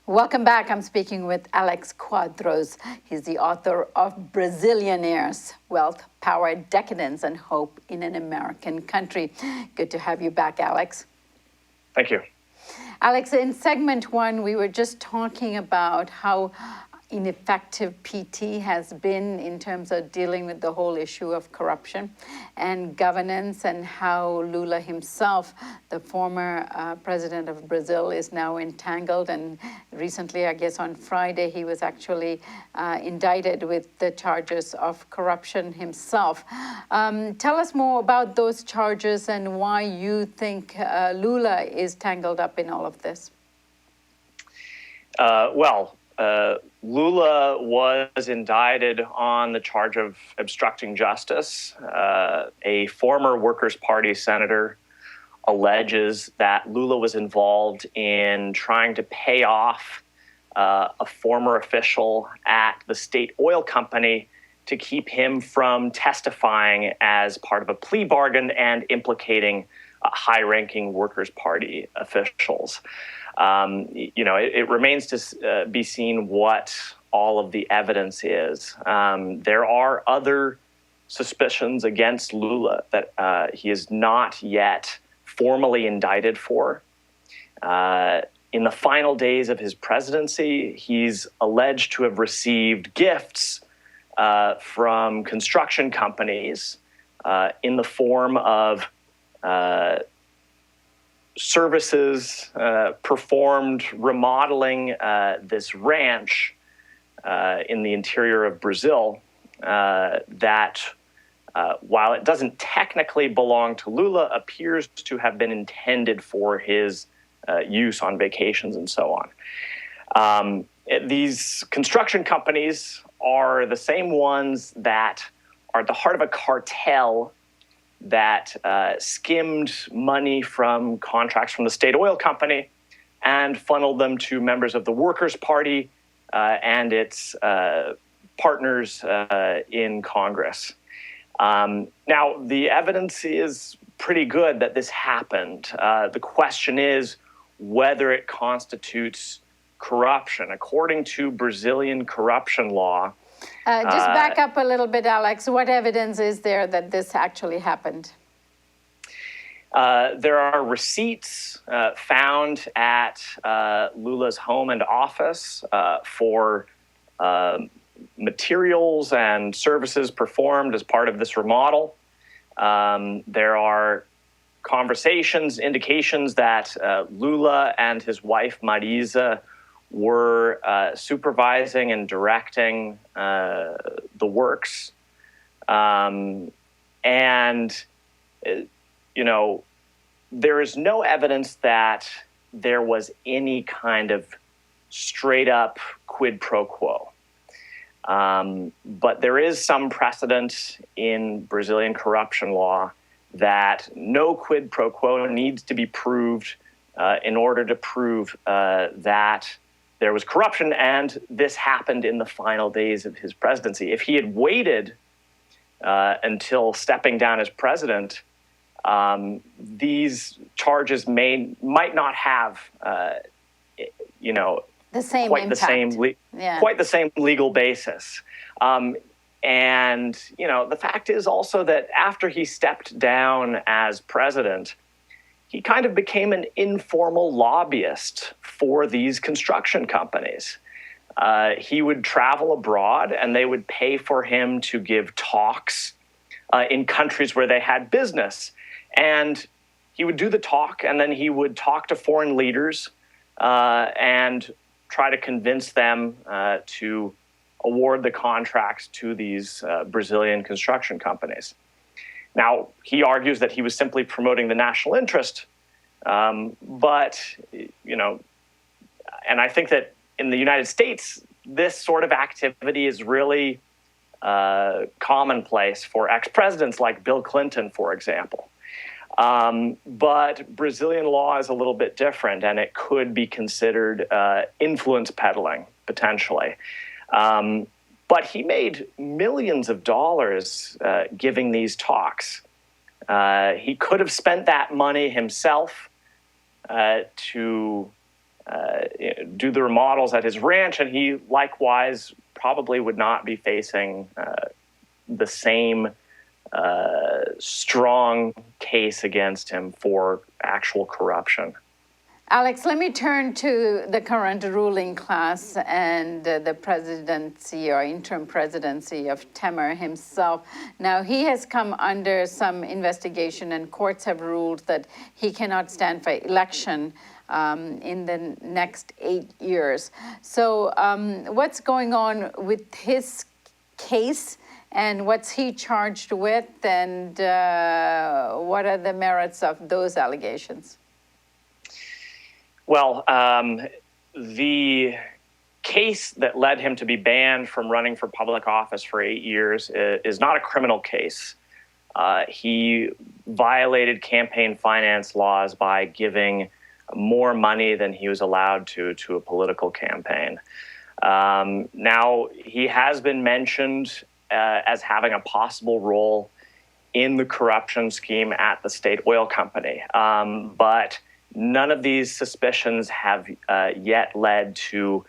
Welcome back. I'm speaking with Alex Cuadros. He's the author of Brazillionaires, Wealth, Power, Decadence, and Hope in an American Country. Good to have you back, Alex. Thank you. Alex, in segment one, we were just talking about how ineffective PT has been in terms of dealing with the whole issue of corruption and governance, and how Lula himself, the former president of Brazil, is now entangled. And recently, I guess on Friday, he was actually indicted with the charges of corruption himself. Tell us more about those charges and why you think Lula is tangled up in all of this. Lula was indicted on the charge of obstructing justice. A former Workers' Party senator alleges that Lula was involved in trying to pay off a former official at the state oil company to keep him from testifying as part of a plea bargain and implicating high-ranking Workers' Party officials. It remains to be seen what all of the evidence is. There are other suspicions against Lula that he is not yet formally indicted for. In the final days of his presidency, he's alleged to have received gifts from construction companies in the form of services performed remodeling this ranch in the interior of Brazil that, while it doesn't technically belong to Lula, appears to have been intended for his use on vacations and so on. These construction companies are the same ones that are at the heart of a cartel that skimmed money from contracts from the state oil company and funneled them to members of the Workers' Party and its partners in Congress. Now, the evidence is pretty good that this happened. The question is whether it constitutes corruption. According to Brazilian corruption law, just back up a little bit, Alex. What evidence is there that this actually happened? There are receipts found at Lula's home and office for materials and services performed as part of this remodel. There are conversations, indications that Lula and his wife Marisa were supervising and directing the works. There is no evidence that there was any kind of straight up quid pro quo. But there is some precedent in Brazilian corruption law that no quid pro quo needs to be proved in order to prove that there was corruption, and this happened in the final days of his presidency. If he had waited until stepping down as president, these charges might not have, the same quite impact. Quite the same legal basis. And the fact is also that after he stepped down as president, he kind of became an informal lobbyist for these construction companies. He would travel abroad and they would pay for him to give talks in countries where they had business. And he would do the talk, and then he would talk to foreign leaders and try to convince them to award the contracts to these Brazilian construction companies. Now, he argues that he was simply promoting the national interest, but, and I think that in the United States, this sort of activity is really commonplace for ex-presidents like Bill Clinton, for example. But Brazilian law is a little bit different, and it could be considered influence peddling, potentially. But he made millions of dollars giving these talks. He could have spent that money himself to do the remodels at his ranch, and he likewise probably would not be facing the same strong case against him for actual corruption. Alex, let me turn to the current ruling class and the presidency or interim presidency of Temer himself. Now, he has come under some investigation, and courts have ruled that he cannot stand for election in the next 8 years. So what's going on with his case, and what's he charged with, and what are the merits of those allegations? Well, the case that led him to be banned from running for public office for 8 years is not a criminal case. He violated campaign finance laws by giving more money than he was allowed to a political campaign. Now, he has been mentioned as having a possible role in the corruption scheme at the state oil company, but none of these suspicions have yet led to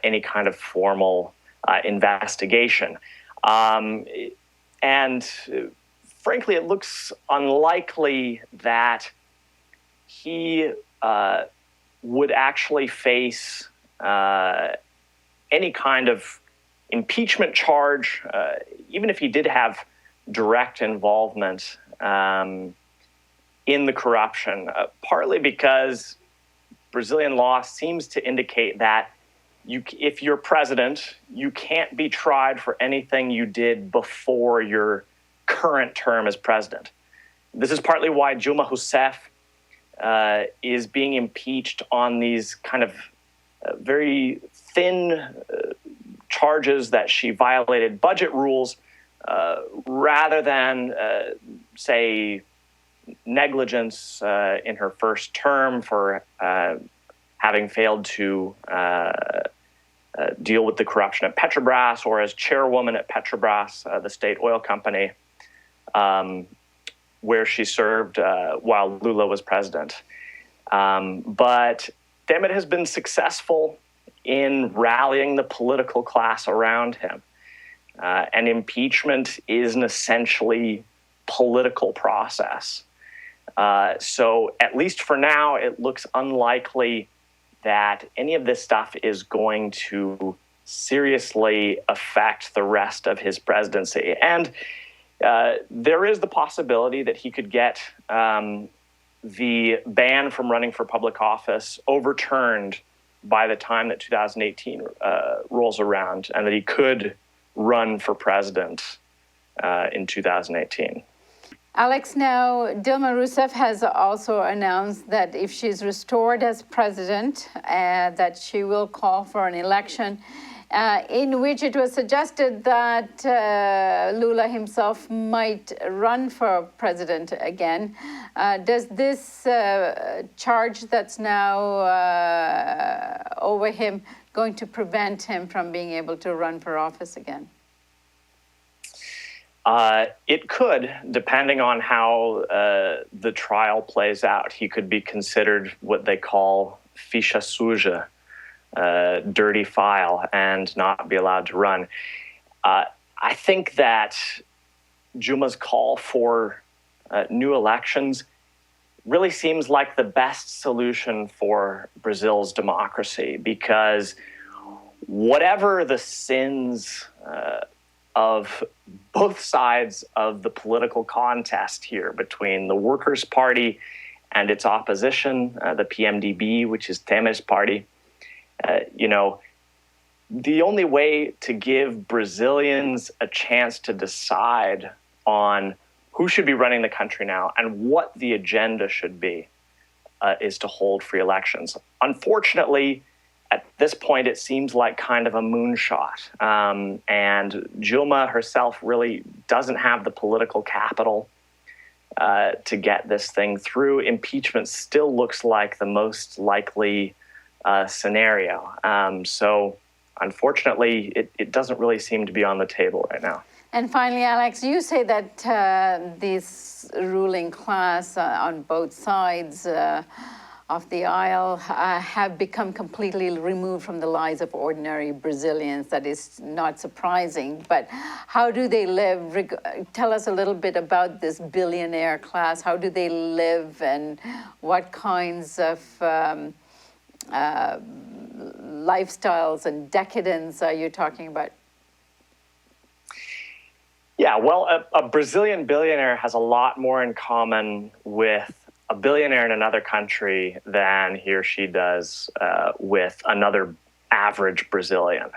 any kind of formal investigation. And frankly, it looks unlikely that he would actually face any kind of impeachment charge, even if he did have direct involvement in the corruption, partly because Brazilian law seems to indicate that if you're president, you can't be tried for anything you did before your current term as president. This is partly why Dilma Rousseff is being impeached on these kind of very thin charges that she violated budget rules rather than, say, negligence in her first term for having failed to deal with the corruption at Petrobras, or as chairwoman at Petrobras, the state oil company, where she served while Lula was president. But Temer has been successful in rallying the political class around him. And impeachment is an essentially political process. So at least for now, it looks unlikely that any of this stuff is going to seriously affect the rest of his presidency. And there is the possibility that he could get the ban from running for public office overturned by the time that 2018 rolls around, and that he could run for president in 2018. Alex, now Dilma Rousseff has also announced that if she's restored as president, that she will call for an election in which it was suggested that Lula himself might run for president again. Does this charge that's now over him going to prevent him from being able to run for office again? It could, depending on how the trial plays out. He could be considered what they call ficha suja, dirty file, and not be allowed to run. I think that Dilma's call for new elections really seems like the best solution for Brazil's democracy, because whatever the sins of both sides of the political contest here between the Workers' Party and its opposition, the PMDB, which is Temer's party, the only way to give Brazilians a chance to decide on who should be running the country now and what the agenda should be is to hold free elections. Unfortunately, at this point, it seems like kind of a moonshot. And Dilma herself really doesn't have the political capital to get this thing through. Impeachment still looks like the most likely scenario. So unfortunately, it doesn't really seem to be on the table right now. And finally, Alex, you say that this ruling class on both sides of the aisle have become completely removed from the lives of ordinary Brazilians. That is not surprising, but how do they live? Tell us a little bit about this billionaire class. How do they live, and what kinds of lifestyles and decadence are you talking about? Yeah, well, a Brazilian billionaire has a lot more in common with a billionaire in another country than he or she does with another average Brazilian.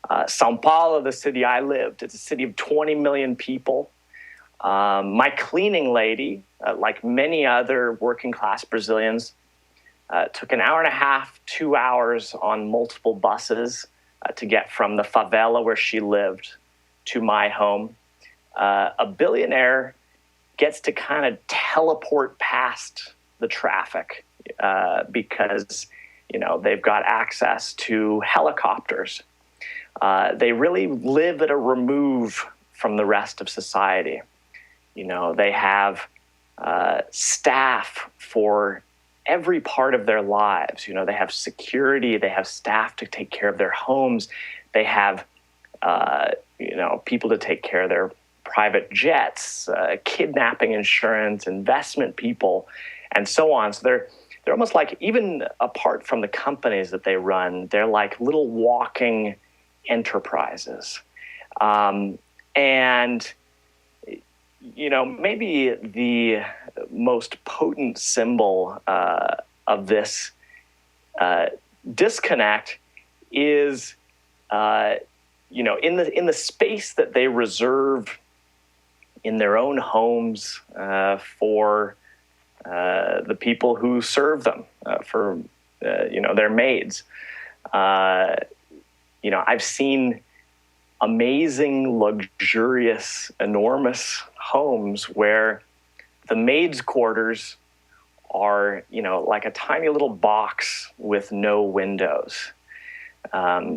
São Paulo, the city I lived, it's a city of 20 million people. My cleaning lady, like many other working class Brazilians, took an hour and a half, 2 hours on multiple buses to get from the favela where she lived to my home. A billionaire gets to kind of teleport past the traffic because, they've got access to helicopters. They really live at a remove from the rest of society. They have staff for every part of their lives. They have security, they have staff to take care of their homes, they have, people to take care of their private jets, kidnapping insurance, investment people, and so on. So they're almost like, even apart from the companies that they run, they're like little walking enterprises. And, maybe the most potent symbol of this disconnect is, in the space that they reserve in their own homes for the people who serve them, for their maids. I've seen amazing, luxurious, enormous homes where the maids' quarters are, like a tiny little box with no windows.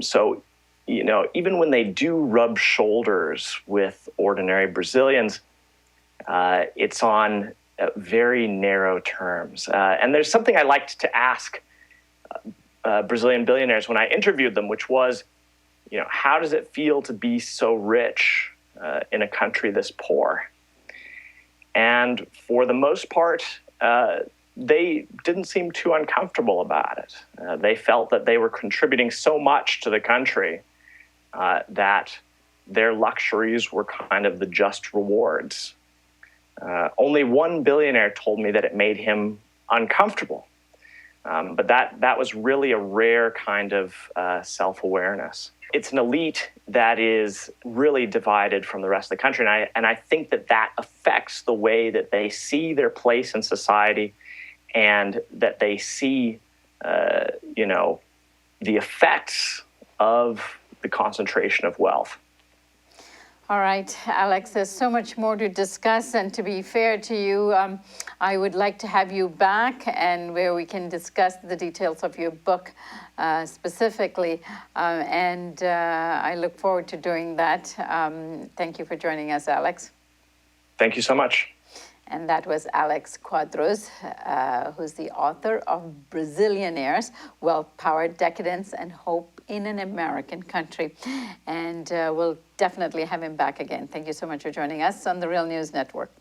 So even when they do rub shoulders with ordinary Brazilians, it's on very narrow terms. And there's something I liked to ask Brazilian billionaires when I interviewed them, which was, how does it feel to be so rich in a country this poor? And for the most part, they didn't seem too uncomfortable about it. They felt that they were contributing so much to the country that their luxuries were kind of the just rewards. Only one billionaire told me that it made him uncomfortable. But that was really a rare kind of self-awareness. It's an elite that is really divided from the rest of the country. And I think that affects the way that they see their place in society, and that they see, the effects of the concentration of wealth. All right, Alex, there's so much more to discuss, and to be fair to you, I would like to have you back, and where we can discuss the details of your book specifically, and I look forward to doing that. Thank you for joining us, Alex. Thank you so much. And that was Alex Cuadros, who's the author of Brazillionaires, Wealth, Power, Decadence, and Hope in an American Country. And we'll definitely have him back again. Thank you so much for joining us on the Real News Network.